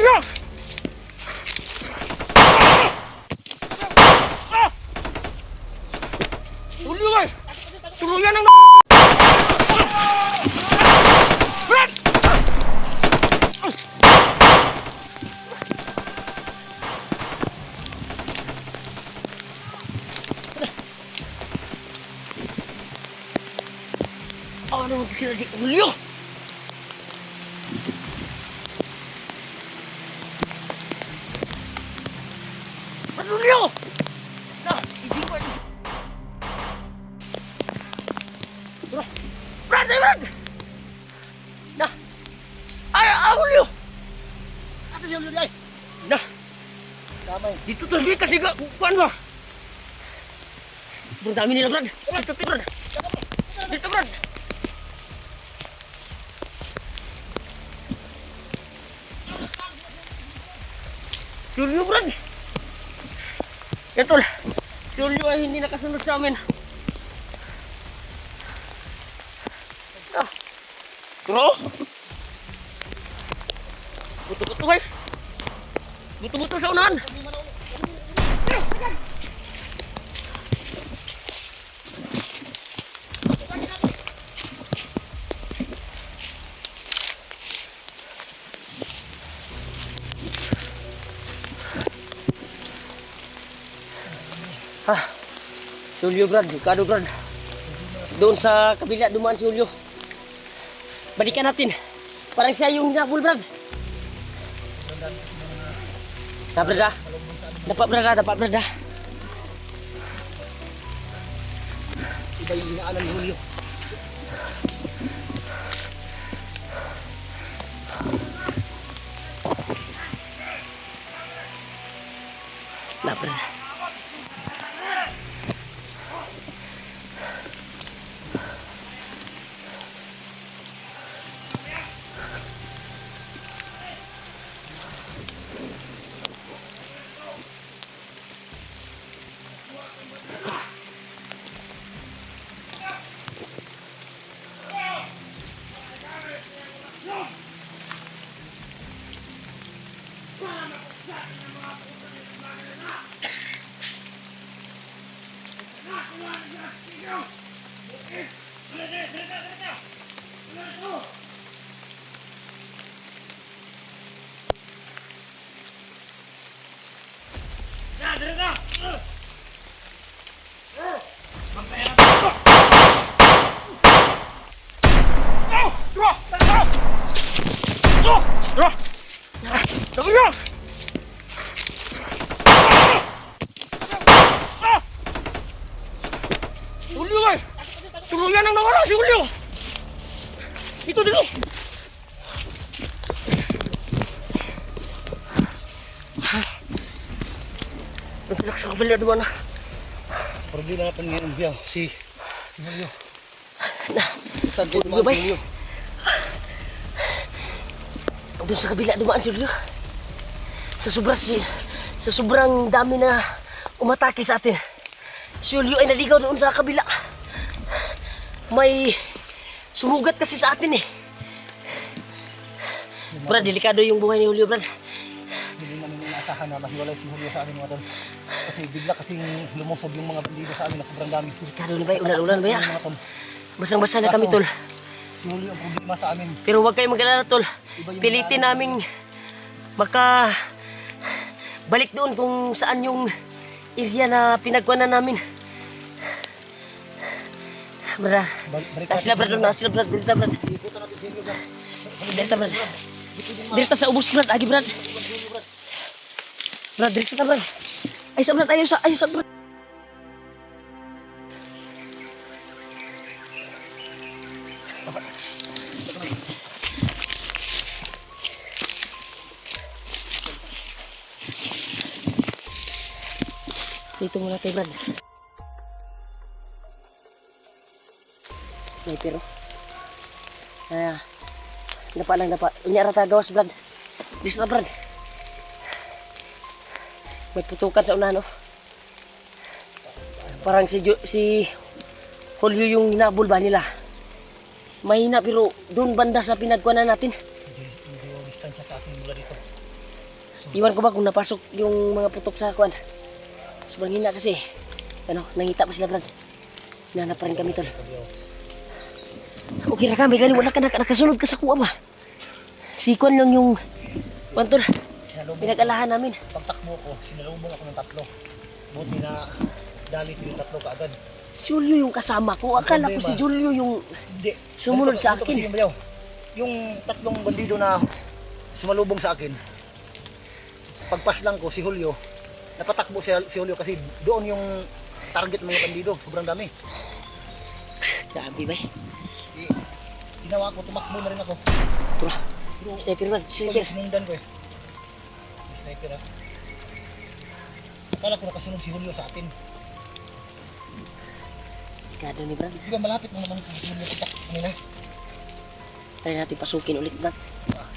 Julio! Julio ay! Tuluyan ang Brad! Ano sila di Julio? Julio! Nah, hindi ko ito. Brad! Nah! Ay, Julio! Asa siya Julio ay? Nah! Kamay. Dito to siya kasi kuan ba? Sobrang dami nila, Brad. Dito, Brad. Dito, Brad. Julio, Brad. Ito, Julio ay hindi nakasunod sa amin. Bro. Buto-buto guys. Buto-buto sa unahan. Julio, Brad, Ricardo, Brad. Doon sa kabila dumaan si Julio. Balikan natin. Parang siya yung hinabol, Brad. Brad. Dapat, Brad. Iba yung inaanan ni Julio. Brad. Julio guys! Tuluyan ang nawala si Julio! Dito! Nagsilak sa kabila doon na. Problema natin ngayon biyaw si Julio. Saan Julio dumaan ba? si Julio? Doon sa kabila dumaan si Julio. Sa sobrang dami na umatake sa atin. Si Julio ay naligaw doon sa kabila. May sumugat kasi sa atin eh. Brad, delikado yung buhay ni Julio, Brad. Hindi namin inaasahan na mahiwalay si Julio sa amin mga tol. Kasi bigla kasing lumusog yung mga bandido sa amin na sobrang dami. Delikado na ba? Ulan-ulan ba yan? Mga tol. Basang-basa na kami, tol. Si Julio ang problema sa amin. Pero huwag kayong mag-alala, tol. Pilitin naming balik doon kung saan yung area na pinagkuhanan namin. Brad, sila Brad doon, sila Brad, Delta Brad. Delta Brad. Delta sa ubos Brad, agi Brad. Brad, Delta Brad. Ay sa Brad, ayaw sa Brad. Dito muna tayo, Brad. Sniper, oh. Dapa. Unyara tayo gawas, Brad. Dis na, Brad. May putukan sa unahan, oh. Parang si Julio yung hinabol ba nila. Mahina pero doon banda sa pinagkuhanan natin. Hindi distansya sa atin mula dito. Iwan ko ba kung napasok yung mga putok sa kuan. Sobrang hina kasi. Ano, nangita pa sila, Brad. Hinanap pa rin kami, tol. Okay na kami, gani wala ka nakasunod ka sa kuha ba? Si Kuan lang yung tol, pinag-alahan namin. Pagtakbo ko, sinalubong ako ng tatlo. Buti na dali sila tatlo kaagad. Si Julio yung kasama ko. Akala ko si Julio yung Hindi. sumunod sa Ganito kasi akin. yung bayaw. Yung tatlong bandido na sumalubong sa akin, pagpas lang ko si Julio, napatakbo si Julio kasi doon yung target ng mga bandido. Sobrang dami. Grabe ba? Ginawa ko, tumakbo na rin ako. Tura, sniper man, sniper. Sinundan ko eh. May sniper ah. Akala ko nakasunod si Julio sa atin. Kado ni Brad. Di ba malapit mo naman si Julio kita kanina? Try natin pasukin ulit, Brad.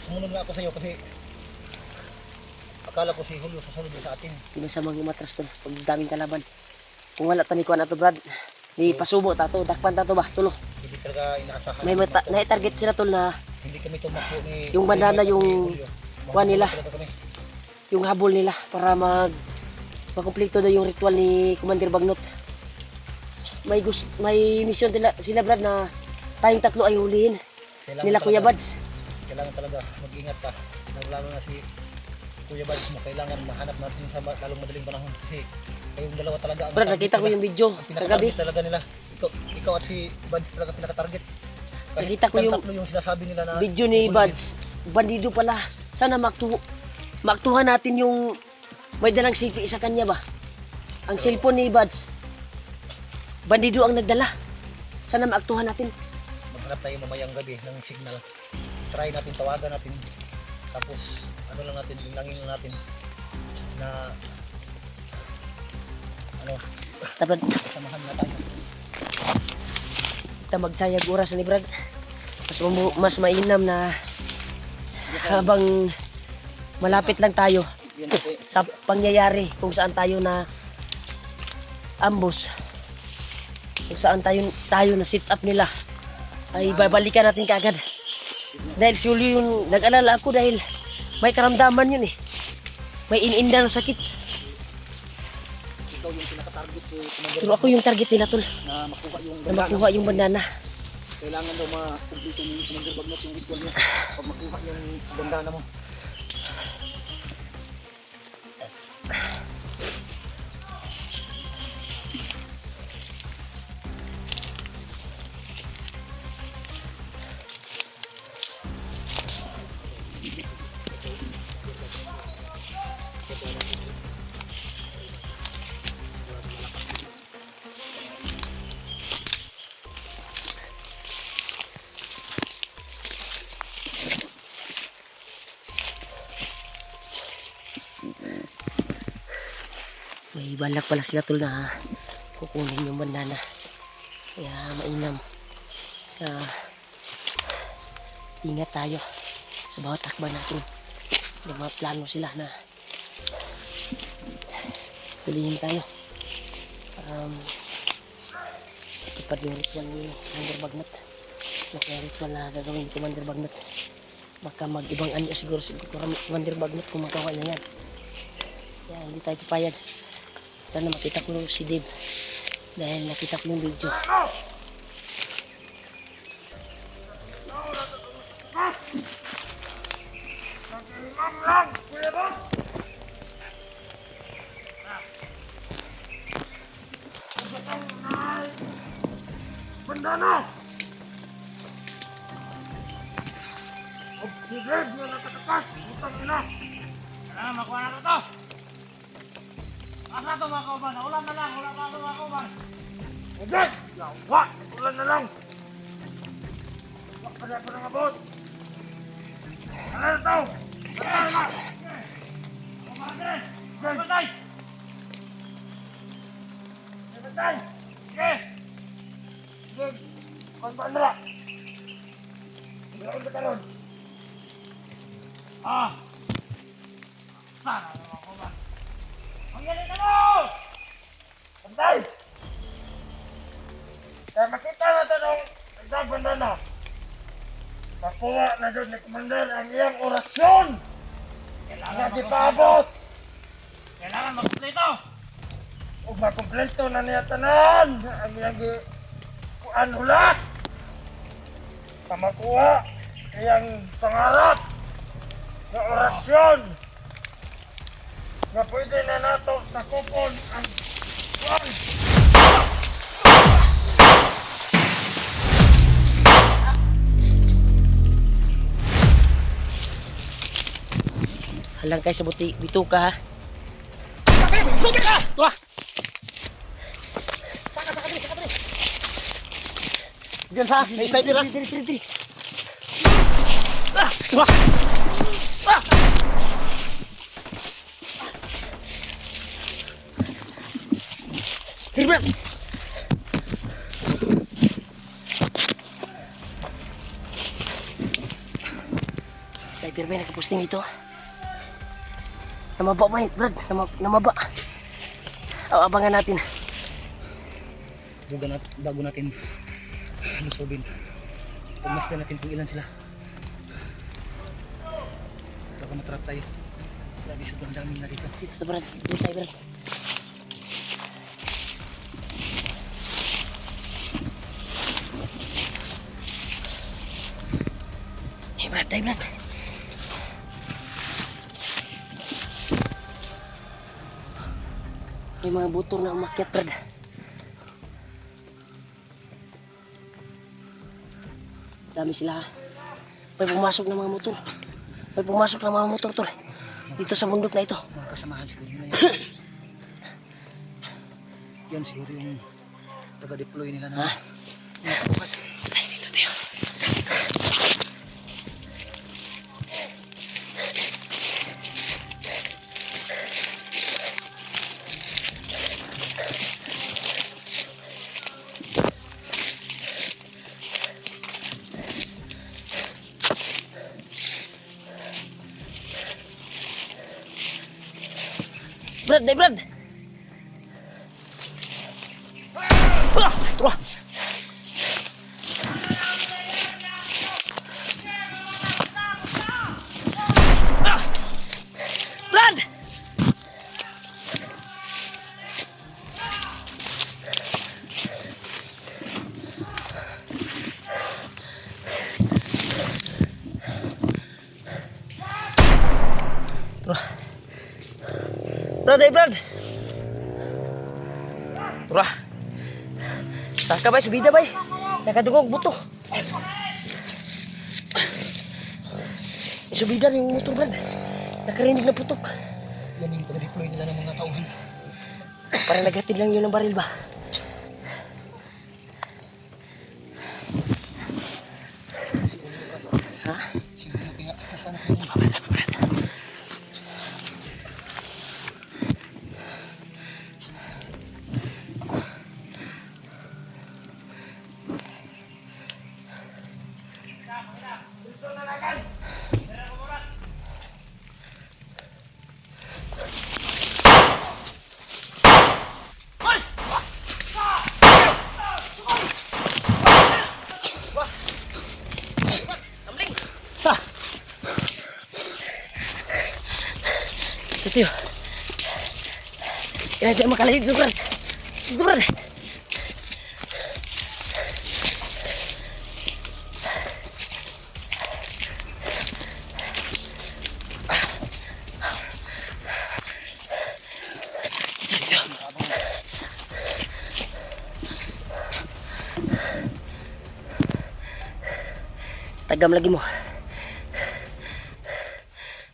Sumunod nga ako sa iyo kasi akala ko si Julio sasunod sa atin. Di masamang imatras tol, pag daming kalaban. Kung wala tani kuan ato, Brad, di pasubo tato, dakpan tato ba, tulo. Hindi talaga inaasahan. May na-target sila tol na hindi kami tumakbo ni yung bandana yung kuan nila. Kami. Yung habol nila para makumpleto daw yung ritual ni Commander Bagnot. May mission sila Brad na tayong tatlo ay hulihin nila Kuya Bads. Kailangan talaga mag-ingat ka. Lalo na si Kuya Bads mo, kailangan mahanap natin sa lalong madaling panahon kasi kayong dalawa talaga ang Brad, nakita ko yung video kagabi. talaga nila. Ikaw at si Bads talaga pinaka-target. Nakita ko yung tatlo yung sinasabi nila na video ni Bads. Bandido pala. Sana maktuhan natin yung may dalang cellphone sa kanya ba? Ang cellphone ni Bads. Bandido ang nagdala. Sana maaktuhan natin. Maghanap tayo mamayang gabi ng signal. Try natin, tawagan natin. Tapos ano lang natin, linangin lang natin na ano, Tapos samahan na tayo. kita magsayag oras ni Brad. Mas mainam na habang malapit lang tayo sa pangyayari kung saan tayo na ambush, kung saan tayo na sit up nila ay babalikan natin kaagad. Dahil si Julio yung nag-alala ako dahil may karamdaman yun eh. May ininda na sakit. Ikaw yung pinaka-target ko. Pero ako yung target nila tol, Na makuha yung na makuha yung bandana. Kailangan daw ma-complete yung Commander Bagnot yung ritual mo. Pag makuha yung bandana mo. May balak pala sila tol na kukunin yung bandana. Kaya mainam. Kaya ingat tayo sa bawat takba natin. May mga plano sila na hulihin tayo. Tupad yung ritual ni Commander Bagnot. Kaya ritual na gagawin ni Commander Bagnot. Baka mag-ibang anyo siguro si Commander Bagnot kung magawa niya yan. Kaya hindi tayo papayag. Sana makita ko si Dave dahil nakita ko yung video. Bandana! Obsidred na nakatakas! Butang ina! Kailangan makuha na ito! Asa ito mga kauban? Ulan na lang! Wala pa ito mga kauban! Obsid! Yawa! Ulan na lang! Wak pa na abot! Ano na ito? Bandana na! Kumadre! Bantay! Bantay! Sige! Kon bandera. Meron ka ron. Sana naman ko ba? Mangyali ka mo! Bantay! Kaya makita na ito nung nagbanda na. Nakuha na doon ni Commander ang iyang orasyon. Kailangan di paabot. Kailangan makumpleto. Ug makumpleto na niya tanan. Ang iyang kuan ulat. Pamakuha iyang pangarap na orasyon na pwede na nato sakupon ang kuan. Halang kayo sa bituka ha. Tuwa! Diyan sa, may sniper ha. Tuwa! Hirap! Cyber may nakaposting ito. Namaba ba yun, Brad? Namaba. Abangan natin. Bago natin lusubin. Pagmasdan natin kung ilan sila. Baka matrap tayo. Grabe sobrang dami na dito. Dito sa Brad. Dito tayo, Brad. Hey, Brad. Tayo, Brad. May mga butor na umakyat, Brad. Dami sila. May pumasok ng mga motor. May pumasok ng mga motor, tol. Dito sa bundok na ito. Mga kasamahan siguro na yan. Yan siguro yung taga-deploy nila na. Ha? Ay, dito tayo. Brad, dai Brad. Wah. Brad. Brad, dai Brad. Turah. Saka bay, subida bay. Nakadungog buto. Subida na yung motor, Brad. Nakarinig na putok. Yan yung taga-deploy nila ng mga tauhan. Parang naghatid lang yun ng baril ba? Ha? Siguro kaya nasaan ako. Tama, Brad. Ito yun. Kaya tayo makalayo dito, Brad. Dito, Brad. Tagam lagi mo.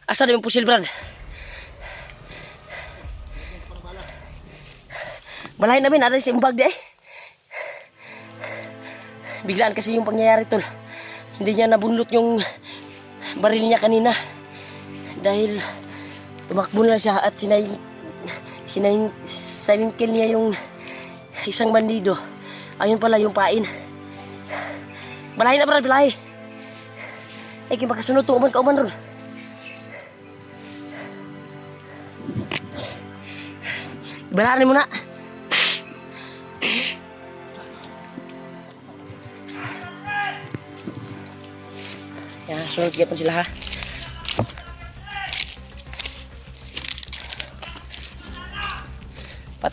Asa na yung pusil, Brad? Balahin namin, ada sa imbag di ay. Biglaan kasi yung pangyayari, tol. Hindi niya nabunlot yung baril niya kanina. Dahil tumakbo na siya at silent kill niya yung isang bandido. Ayun pala yung pain. Balahin na, Brad, balahin. Ay, kaya makasunod itong uman-kauman ron. Balahin mo na. Yan, sunod kaya pa sila ha.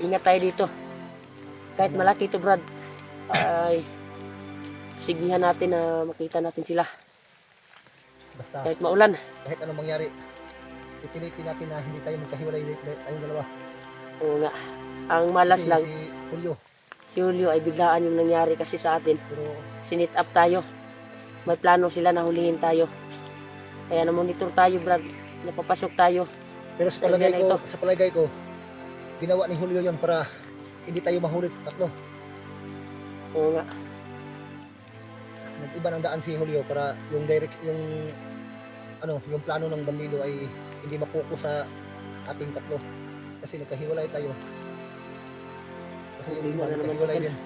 ingat tayo dito. Kahit malaki ito, Brad, ay sigihan natin na makita natin sila. Basta Kahit maulan. kahit anong mangyari, ipilitin natin na hindi tayo magkahiwalay tayong dalawa. Oo nga. Ang malas Kasi lang, si Julio, si Julio ay biglaan yung nangyari kasi sa atin. pero Sinit up tayo. May plano sila na hulihin tayo. Kaya na-monitor tayo, Brad. Napapasok tayo. sa palagay ko, ginawa ni Julio yon para hindi tayo mahuli tatlo. Oo nga. Nag-iba ng daan si Julio para yung yung plano ng bandido ay hindi mapokus sa ating tatlo. Kasi nagkahiwalay tayo. Kasi yung iba Wala naman nagkahiwalay tayo. din.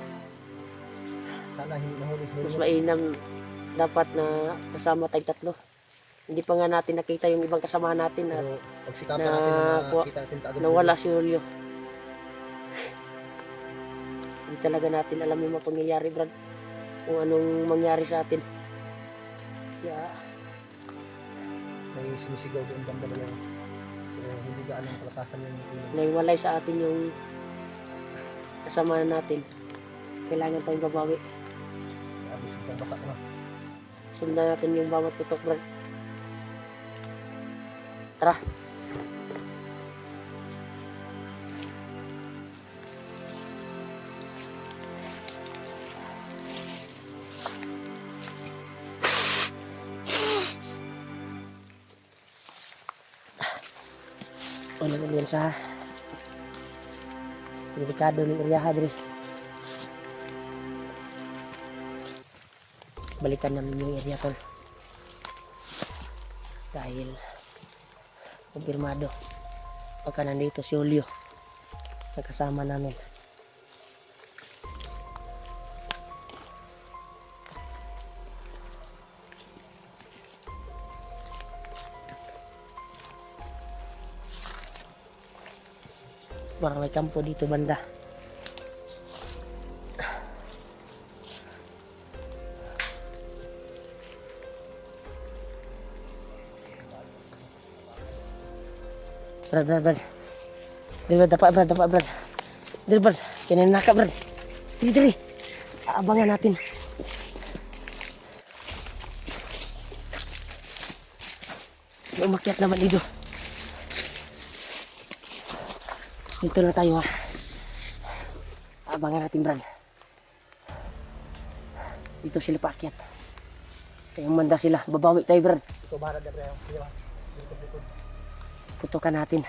Sana hindi nahuli si Mas Julio. mainam dapat na kasama tayong tatlo. Hindi pa nga natin nakita yung ibang kasamahan natin na Pero pagsikapan na- natin na makita natin kaagad si nawala si Julio. Hindi talaga natin alam yung mga pangyayari, Brad. Kung anong mangyari sa atin. Kaya, Julio. May sumisigaw doon banda ba yung hindi gaano ang kalakasan yung ulo. naiwalay sa atin yung kasamahan natin. Kailangan tayong babawi. Abis itong basak na. Sundan natin yung bawat putok, Brad. Tara. Wala naman yan sa delikado ng area, Dre. Balikan namin yung area, tol. Dahil kumpirmado pagka nandito si Julio nakasama namin. Parang may kampo dito banda. Brad. Dili, dapat, Brad. Dili, Brad. Kinanaka, Brad. Dili. Aabangan natin. May umakyat naman dito. Dito na tayo, ha. Aabangan natin, Brad. Dito sila paakyat. Kaya manda sila. Babawi tayo, Brad. Ikaw bahala na rin. Likod. Putukan natin.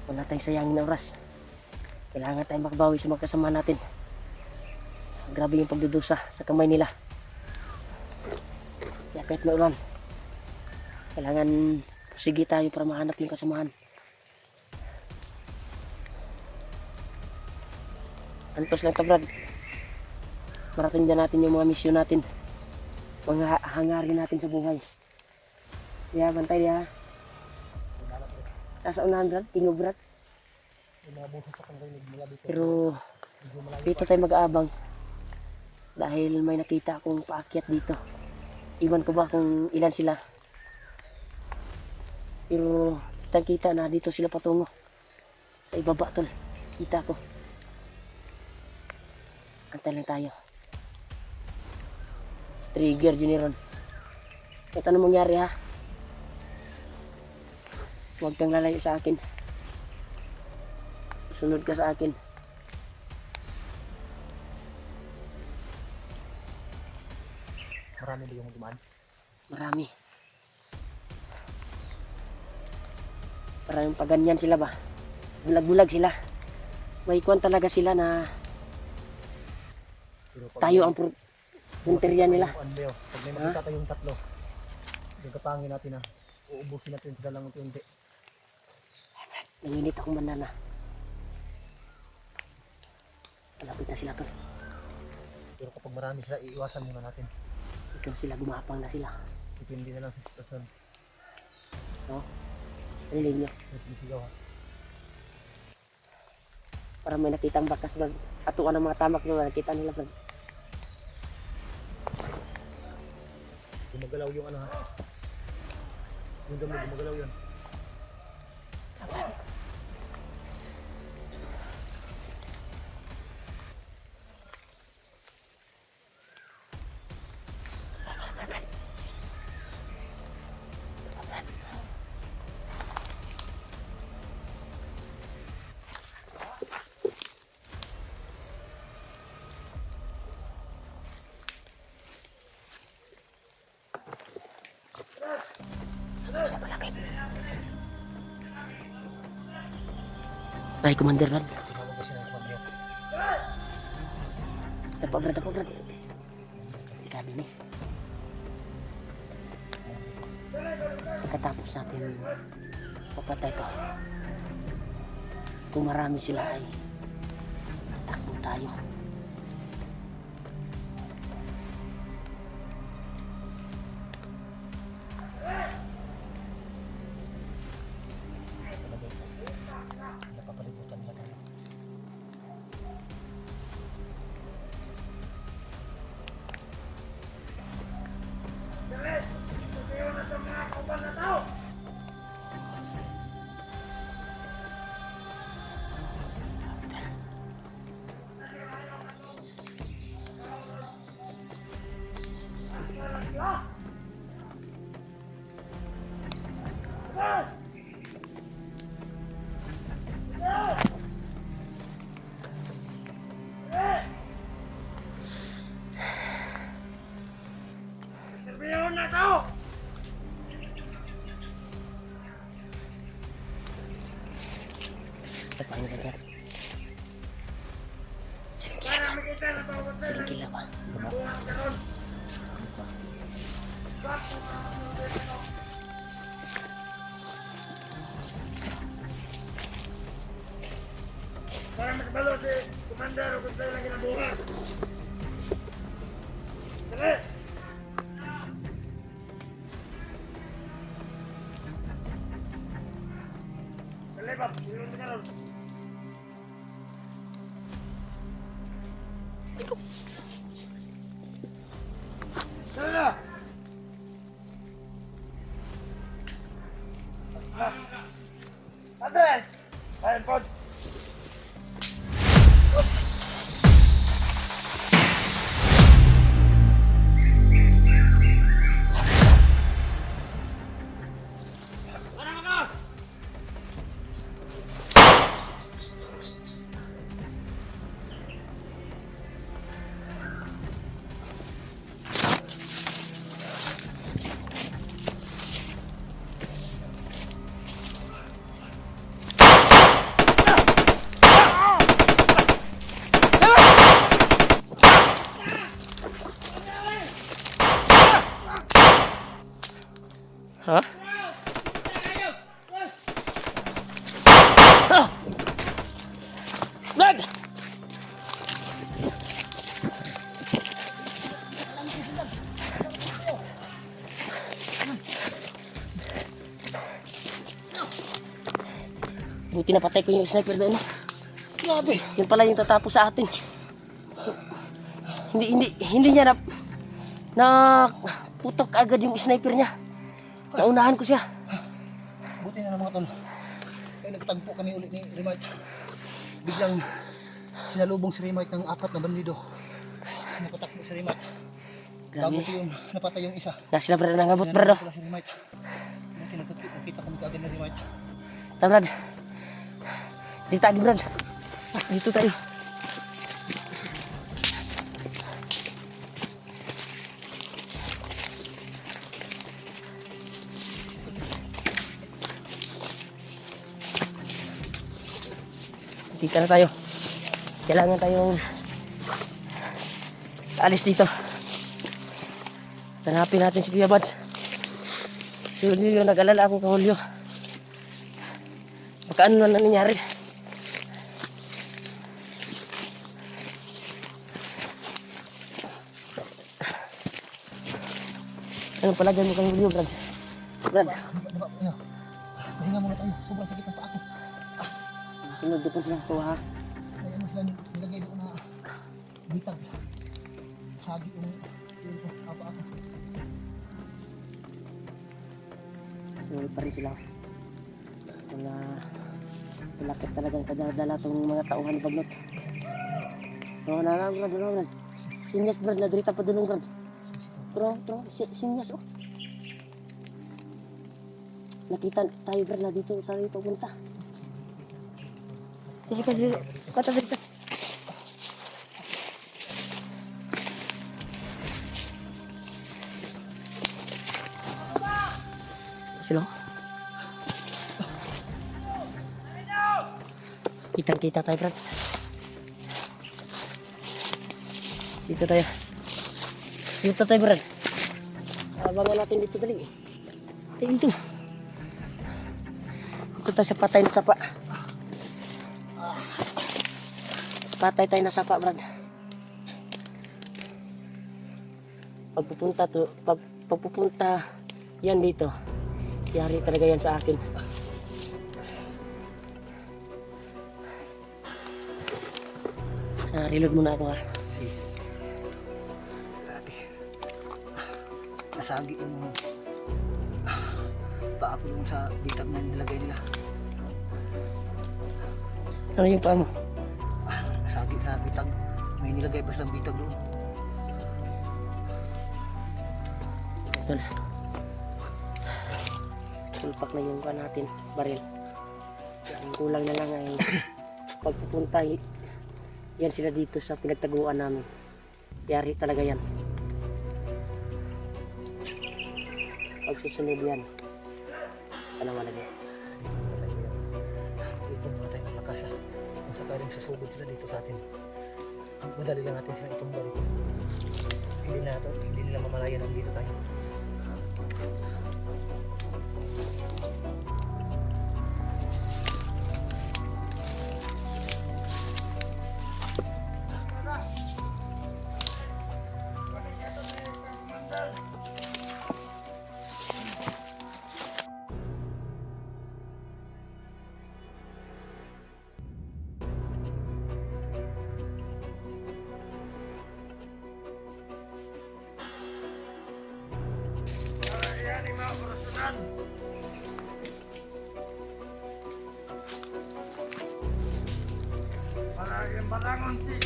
Wala tayong sayangin na oras. Kailangan tayong makabawi sa mga kasama natin. Grabe yung pagdudusa sa kamay nila. Kaya kahit maulan, kailangan sige tayo para mahanap yung kasamahan. Antos lang ta, Brad. Marating dyan natin yung mga misyon natin. Mga hangarin natin sa buhay. Kaya bantay niya. Nasa unahan, Brad. Tingog, Brad. Yung mga boses sa pangrinig mula dito. Pero Medyo malayo dito tayo mag-aabang. Dahil may nakita akong paakyat dito. Iwan ko ba kung ilan sila. Pero kita na dito sila patungo. Sa ibaba, tol. Kita ko. Antay lang tayo. Trigger yun ni Ron. Kahit ano mangyari, ha. Huwag kang lalayo sa akin. Sunod ka sa akin. marami ba yung dumaan? Marami. Parang paganyan sila ba? Bulag-bulag sila. May kwan talaga sila na Pero pag tayo ang punteriya nila. Pag may makita tayong tatlo, yung kapangin natin na uubusin natin sila lang unti-unti. Nanginit akong banana. Malapit na sila, tol. Pero kapag marami sila, iiwasan muna natin. Ito sila, gumapang na sila. Depende na lang sa sitwasyon. No? Nalilig niya. May sumisigaw ha. Para may nakitang bakas, Brad. Atuan ng mga tamak nila, nakita nila, Brad. Gumagalaw yung ano ha. Yung damo, gumagalaw yun. Ay, Commander Brad. Tumawag ko sila ng pamilya. Dapat Brad. Ikabi ni. Pagkatapos natin papatay to, kung marami sila ay takbo tayo. Napapalibutan nila tayo. Sabihin na tao! Paano ba Brad? Para makita na tao ba Siling kila ba? buhat ka ron. Para makabalo si Commander o kung sa'yo lang ginabuhat. Dali! Dali, Bob. Silong ka ron. Dali na! Andres! Ayun po. Ha? Ah! Brad! Buti napatay ko yung sniper doon. Grabe! Yun pala yung tatapos sa atin. Hindi niya na putok agad yung sniper niya. Naunahan ko siya. Buti na ng mga tol. Kaya nagtagpo kami ulit ni Remite. Biglang sinalubong si Remite ng 4 na bandido. Napatakbo si Remite. Bago Grabe. ko yung napatay yung isa. Na sila Brad nangabot Brad. Sinalubong ko si Remite. Buti nakita kami kaagad ni Remite. Ta Brad. Dito tayo Brad. Dito tayo. Dito na tayo. Kailangan tayong alis dito. Hanapin natin si Kuya Bads. Si Julio, nag-alala ako kay Julio. Baka ano na nangyari. Ano pala dyan mo kay Julio, Brad? Brad, Pahinga muna tayo. Sobrang sakit ng paa ko. sunod dito sila sa tuwa ha. May ano sila nilagay doon na bitag. Sagi yung apa ako. Sunod pa rin sila. Wala, malapit talagang kadadala itong mga tauhan ni Bagnot. Oh, Brad, Brad. Sinyas, Brad, nadirita pa dulong, Brad. Tro, sinyas, oh. Nakita tayo, Brad, na dito sa dito punta. Dito, kata dito. Sila. Kitang-kita tayo, Brad. Dito tayo. Dito tayo, Brad. Abangan natin dito dali. Dito. Dito tayo sa patay na sapa. Sa patay tayo na sapa, Brad. Pagpupunta yan dito. Yari talaga yan sa akin. Reload muna ako, ha. Nasagi yung paa ko yung sa bitag na nilagay nila. Ano yung paa mo? Nasagi sa bitag. May nilagay pa silang bitag doon. Tol. Tulpak na yung paa natin. Baril. Ang kulang na lang ay pagpupunta. Yan sila dito sa pinagtaguan namin. Yari talaga yan. Pag susunod yan, sana malagay. Ipon muna tayo ng lakas, ha. Kung sakaling susugod sila dito sa atin, madali lang natin sila itumba dito. Hindi nila mamalayan ang dito tayo. Ayan yung mga korasunan. Para yung balangon si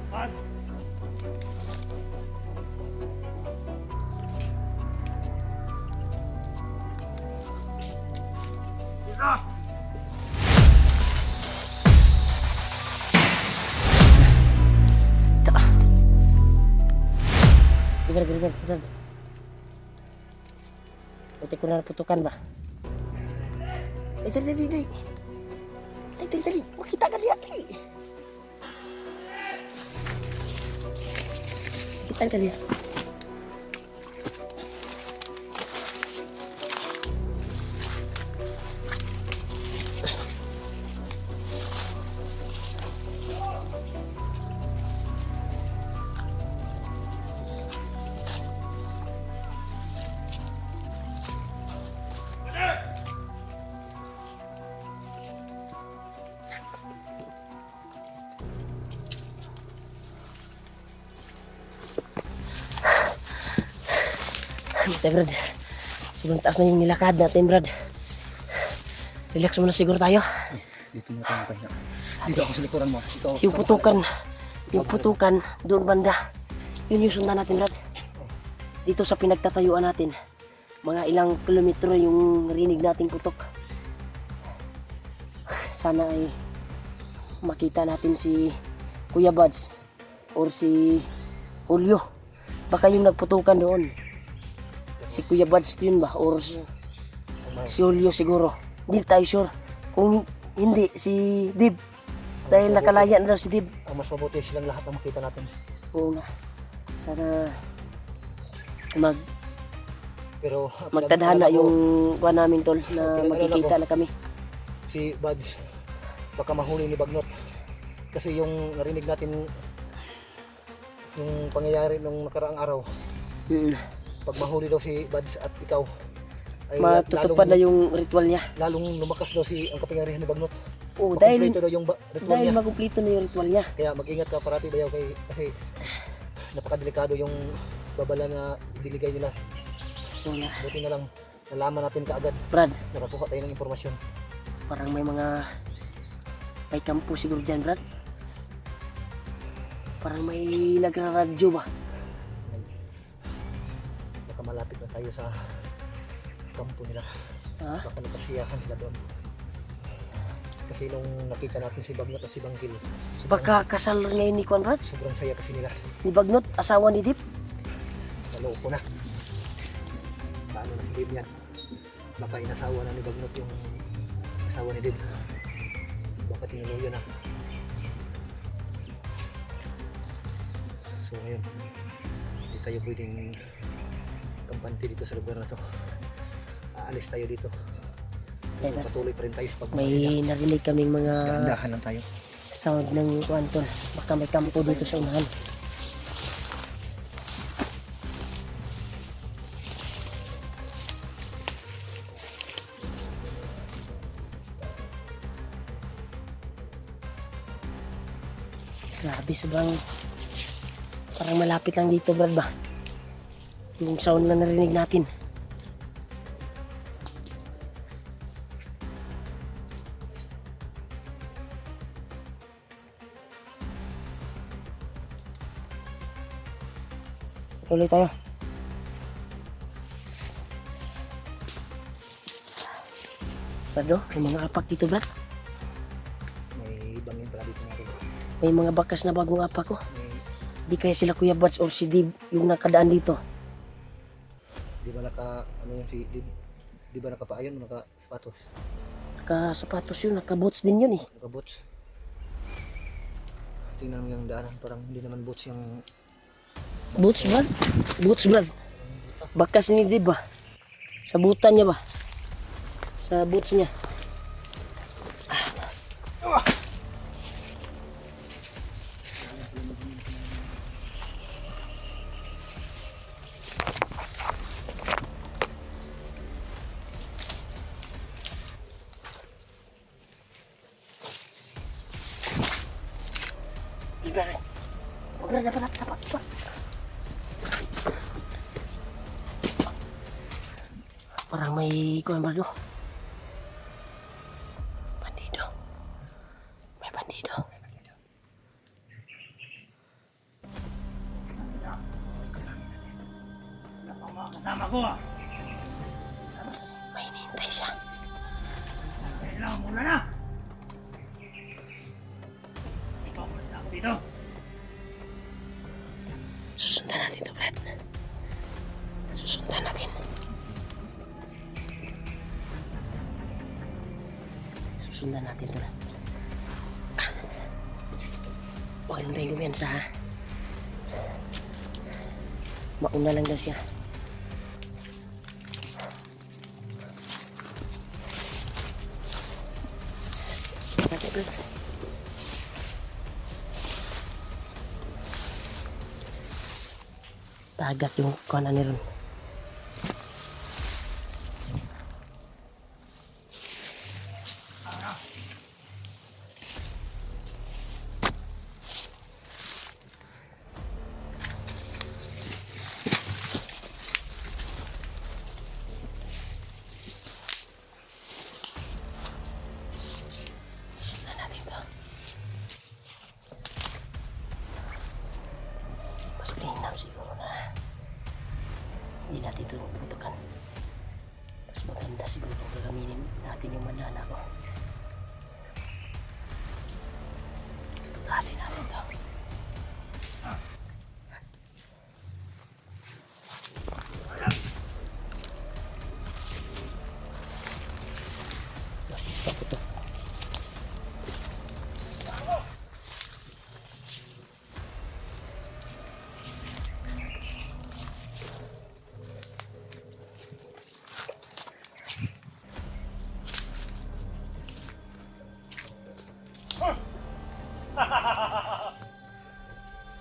Bad. Dito. Brad. Pwede ko na putukan ba? Ay, dali. Dali. Makita ka niya. Makita ka niya. Tayo, Brad. Sobrang taas na yung nilakad natin, Brad. Relax muna siguro tayo. Dito muna tayo pahinga. Dito ako sa likuran mo. Yung putukan, doon banda. Yun yung sundan natin, Brad. Dito sa pinagtatayuan natin. Mga ilang kilometro yung rinig nating putok. Sana ay makita natin si Kuya Buds or si Julio. Baka yung nagputukan doon. Si Kuya Buds yun ba? Or si Julio siguro. Hindi tayo sure. Kung hindi, si Dib. Dahil nakalaya na daw si Dib. Ang mas mabuti silang lahat ang makita natin. Oo nga. Sana Pero magtadhana yung buwan namin, tol, na magkikita na kami. Si Buds, baka mahuli ni Bagnot. Kasi yung narinig natin yung pangyayari nung nakaraang araw. Pag mahuli daw si Buds at ikaw, ay matutupad na yung ritual niya. lalong lumakas daw ang kapangyarihan ni Bagnot. Oo, dahil Makumpleto daw yung ritual niya. makumplito na yung ritual niya. Kaya mag-ingat ka parati bayaw kasi napakadelikado yung babala na diligay nila. Oo nga. Buti na lang nalaman natin kaagad. Brad, Nakakuha tayo ng impormasyon. parang may kampo siguro dyan, Brad. Parang may nagraradyo ba? Baka malapit na tayo sa kampo nila. Ha? Baka nakasiyahan sila doon. Kasi nung nakita natin si Bagnot at si Bangkil, Baka kasal ngayon ni Kwan, Brad? sobrang saya kasi nila. Ni Bagnot, asawa ni Dip? Naloko na. Paano na si Dib yan? Baka inasawa na ni Bagnot yung asawa ni Dib. Baka pa tinuluyan na. So ngayon, hindi tayo pwedeng kampante dito sa lugar na to. Aalis tayo dito. Pero patuloy pa rin tayo sa May pagmamasid. narinig kaming mga Dahan-dahan lang tayo. sound ng kuwan tol. Baka may kampo dito sa unahan. Grabe, sobrang parang malapit lang dito, Brad ba? Yung sound na narinig natin. Tuloy tayo. Brado, may mga apak dito, Brad. May bangin pala dito natin. May mga bakas na bagong apak ko. May, Di kaya sila Kuya Bats or si Dib yung nakadaan dito. di ba ano yung di ba nakapaayon, naka sapatos, Naka-sapatos yun, naka-boots din yun eh. naka boots. Tingnan mo yung daanan, parang hindi naman boots yung Boots, Brad? Boots, Brad. Bakas ni Dib ba? Sa butan niya ba? Sa boots niya. Brad, Brad, dapat. Parang may kuwan, Brad. Bandido. May bandido. Kasama ko ah. May hinihintay siya. Kailangan muna na. Ikaw muna ako dito. Susundan natin to, Brad. Susundan natin. Susundan natin to. Huwag lang tayong gumiyansa, ha? Mauna lang daw siya. Okay, Brad. Tagat yung kanan ni Ron. Sundan natin to. Mas linam siguro na hindi natin ito putukan. Mas maganda siguro kung gagaminin natin yung manana ko. Tutasin natin ito. Basta ito.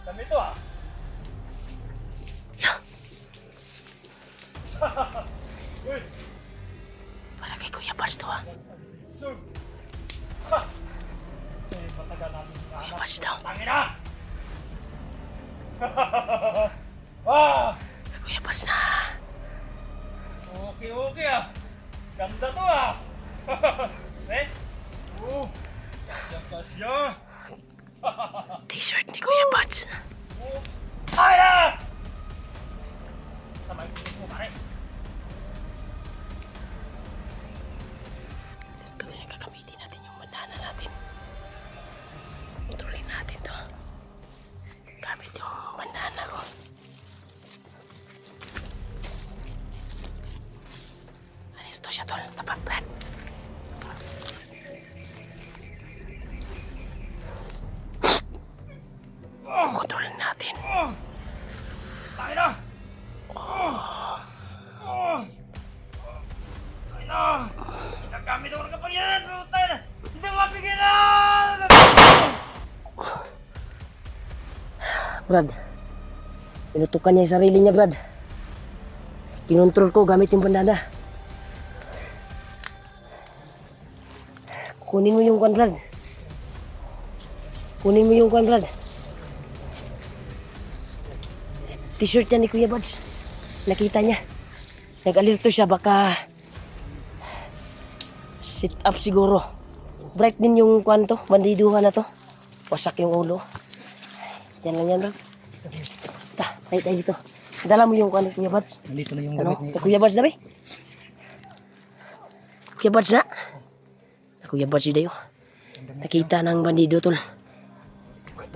Dami to ah. Uy, Para kay Kuya Bats to, ha? sug. Matagal natin sa Kuya Bats daw. tangin na. Ah, Kay Kuya Bats na. okay ah. Ganda to ah. Eh? Kasya. T-shirt ni Kuya Bats. Ay ah! Sabay mo pare. Kaya gagamitin natin yung bandana natin. Putulin natin to. Gamit yung bandana ko. Ano ito siya, tol? Tapak, Brad. Brad. Pinutukan niya yung sarili niya, Brad. Kinontrol ko gamit yung bandana. Kunin mo yung kwan, Brad. Kunin mo yung kwan, Brad. T-shirt niya ni Kuya Buds. Nakita niya. Nag-alerto siya, baka sit up siguro. Bright din yung kwan to, bandiduhan na to. Wasak yung ulo. Yan lang yan, Brad. Tayo dito. Dala mo yung kwan ni Kuya Buds. Nandito na yung Ano? gamit ni... Kuya Buds na ba? Kuya Buds na? Kuya Buds yun dayo. Nakita ng bandido, tol.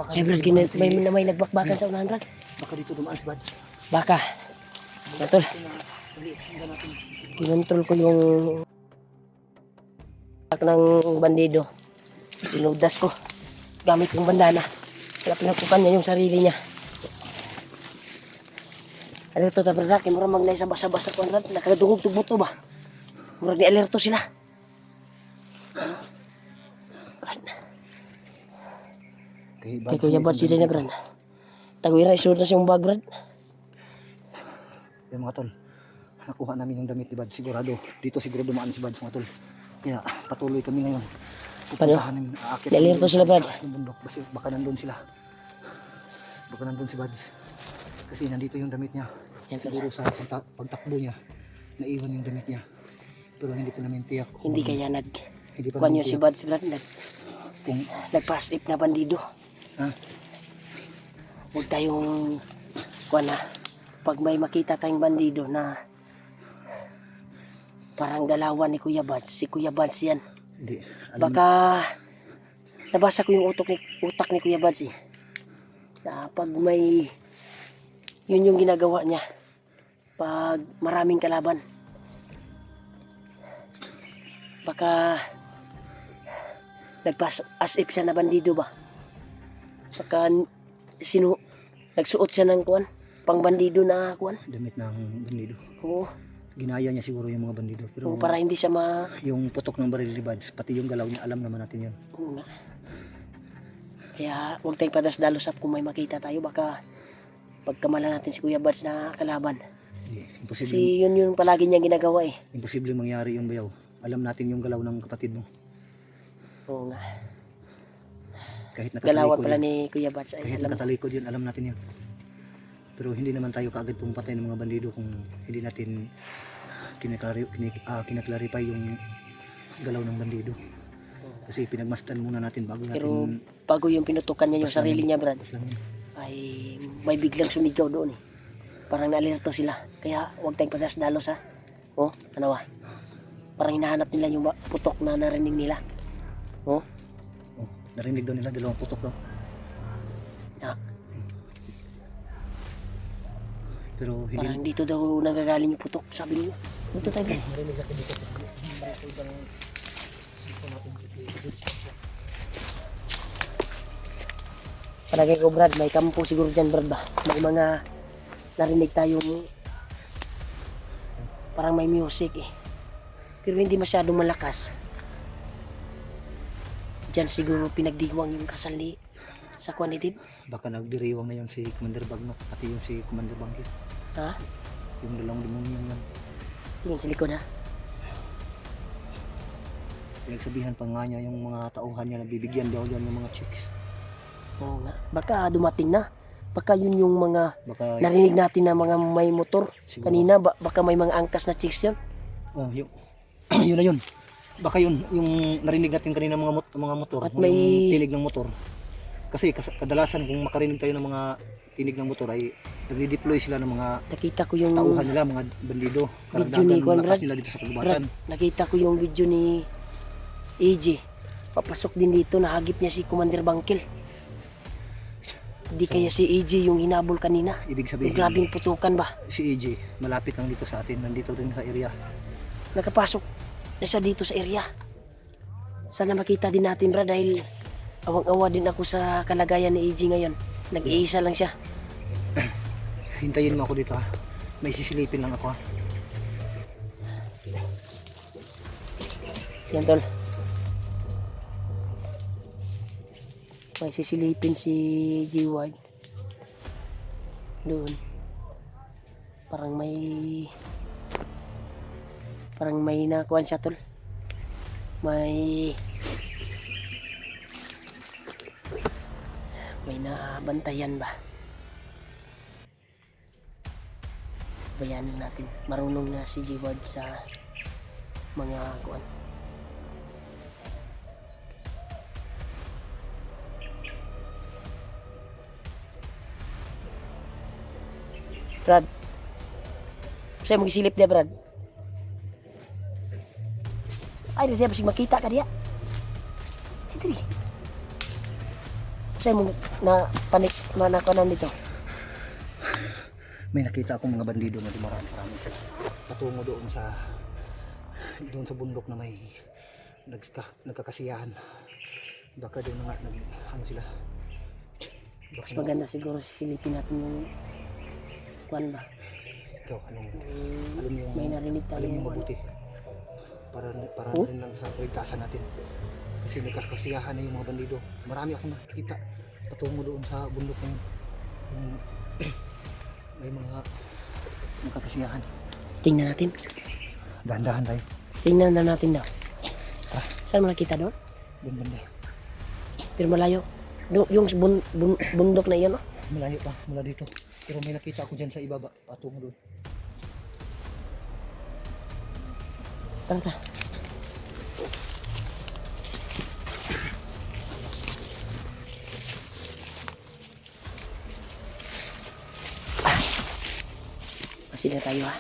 Ay, Brad, may nagbakbakan sa unahan, Brad. Baka dito dumaan si Buds. Baka. Yan, tol. Kinontrol ko yung ng bandido. Pinudas ko. Gamit yung bandana. Kaya pinakukan niya yung sarili niya. Ano ito, Brad? Kaya mura maglay sa basa-basa ko, Brad. Nakadungog-tugbo to ba? Mura di alerto sila. Brad. Kay Kuya Buds sila na, Brad. Taguin na isunod na siyang bag, Brad. Yan mga tol. Nakuha namin yung damit ni Buds. Sigurado. Dito siguro dumaan si Buds mga tol. Kaya patuloy kami ngayon. Paano? Di-alerto sila, Brad. Ng bundok. Baka nandun sila. Baka nandun si Buds. Kasi nandito yung damit niya. Yan, tol. Siguro sa pagtakbo niya, naiwan yung damit niya. Pero hindi pa namin tiyak. Hindi kaya Hindi pa kuan namin yun si tiyak Buds, Brad. kung Nag-pass if na bandido. ha? Huwag tayong kuan na. Pag may makita tayong bandido na parang dalawan ni Kuya Buds, si Kuya Buds yan. Hindi. Baka nabasa ko yung utak ni Kuya Buds eh. Na pag may yun yung ginagawa niya. Pag maraming kalaban. Baka nagpas as if siya na bandido ba? Baka nagsuot siya ng kuan, pang bandido na kuan. Damit ng bandido. Oo, Ginaya niya siguro yung mga bandido. Pero para hindi siya yung putok ng baril ni Buds, pati yung galaw niya, alam naman natin yun. Oo nga. Kaya huwag tayong padasdalos kung may makita tayo, baka pagkamala natin si Kuya Buds na kalaban. Imposible, Kasi yun yung palagi niyang ginagawa eh. imposible mangyari yung bayaw. Alam natin yung galaw ng kapatid mo. Oo nga. Kahit Galawan nakatalikod pala yun. ni Kuya Buds. Ay, Kahit alam mo. nakatalikod yun, alam natin yun. Pero hindi naman tayo kaagad pumapatay ng mga bandido kung hindi natin kinaklarify yung galaw ng bandido. Kasi pinagmastan muna natin bago Pero natin... bago yung pinutukan niya yung Basta sarili niya, Brad, Basta yun. ay may biglang sumigaw doon eh. Parang naalerto sila. Kaya huwag tayong padasdalos ha. Oh, ano ba? Parang hinahanap nila yung putok na narinig nila. Oh, Oh, narinig daw nila, dalawang putok daw. ah, Pero hindi... parang dito daw nagagaling yung putok. Sabi niyo. Dito tayo. Brad. Narinig natin dito. Palagay ko, Brad, may kampo siguro dyan, Brad ba? May mga narinig tayong parang may music eh. Pero hindi masyadong malakas. Diyan siguro pinagdiwang yung kasali sa quantitative. Baka nagdiriwang na yun si Commander Bagnok, pati yung si Commander Bangkit. Ha? Yung dalawang demonyo yan. Yung sa likod ha? Pinagsabihan pa nga niya yung mga tauhan niya na bibigyan daw yan yung mga chicks. Oo nga. Baka dumating na. Baka yun yung mga Baka narinig natin na mga may motor. siguro, Kanina, baka may mga angkas na chicks yun. oh, yun. Yun na yun. Baka yun, yung narinig natin kanina mga motor, At yung may- tinig ng motor. Kasi kadalasan kung makarinig tayo ng mga tinig ng motor ay nagdi-deploy sila ng mga Nakita ko yung tauhan nila, mga bandido. Video ni Juan lakas Brad. nila dito sa Brad, kagubatan. nakita ko yung video ni AJ. Papasok din dito, nahagip niya si Commander Bangkil. Hindi kaya si AJ yung hinabol kanina. Ibig Yung sabihin, grabing putukan ba? si AJ, malapit lang dito sa atin, nandito rin sa area. Nakapasok na siya dito sa area. Sana makita din natin, Brad, dahil awang-awa din ako sa kalagayan ni AJ ngayon. Nag-iisa lang siya. Hintayin mo ako dito ha. May sisilipin lang ako ha. Yan, tol. May sisilipin si G-Ward. Doon. Parang may nakuhan siya tol. May nabantayan ba? Bayanin natin. Marunong na si G-Ward sa mga kuan. Brad. Saya mo gisilip dia, Brad. Ay, dia masih makita ka dia. Sini. Saya mo na panik na kuanan dito. May nakita akong mga bandido na dumaraan sila. Patungo doon sa bundok na may nagkakasiyahan. Baka doon na nga ano sila. Mas maganda siguro sisilipin natin yung kuan ba. Ikaw, alam mo yung May narinig tayo alam mo yung mabuti. Para Oh? rin lang sa kaligtasan natin. Kasi nagkakasiyahan na yung mga bandido. Marami akong nakikita patungo doon sa bundok na yun. May mga nagkakasiyahan. Tingnan natin. Dahan-dahan tayo. Tingnan na natin daw. Saan mo nakita doon? Doon banda. Pero malayo. Yung bundok na iyan, oh. Malayo pa mula dito. Pero may nakita ako dyan sa ibaba. Patungo doon. Tara. Masih na tayo ha.